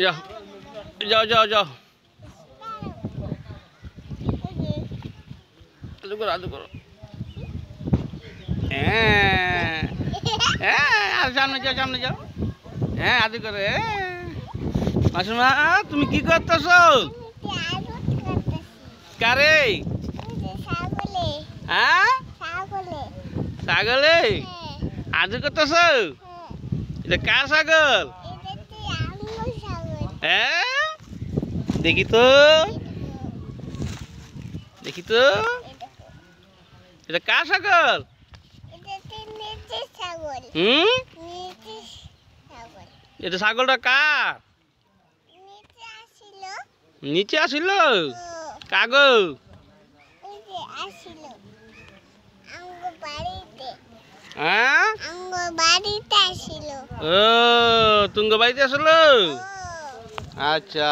যাও যাও যাও যাও আদু করো আদু করো। হ্যাঁ হ্যাঁ আর সামনে যাও সামনে যাও। হ্যাঁ আদু করে। মাসিমা তুমি কি করতেছ? কারে? হ্যাঁ ছাগলে আদু করতেছ? এটা কার ছাগল? হ্যাঁ দেখি তো দেখি তো এটা কার ছাগল? হুম এটা ছাগলটা কার? নিচে আসিল কাগো? হ্যাঁ ও তুঙ্গ বাড়িতে আসলো। আচ্ছা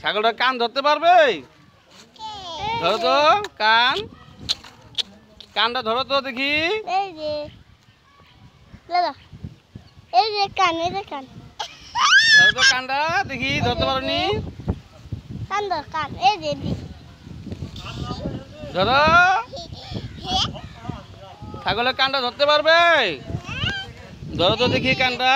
ছাগলটার কান ধরতে পারবে? ধরো তো কানটা ধরো তো দেখি। ধরো তো কানটা দেখি ধরতে পারোনি? ধরো ছাগলের কানটা ধরতে পারবে? ধরো তো দেখি কানটা।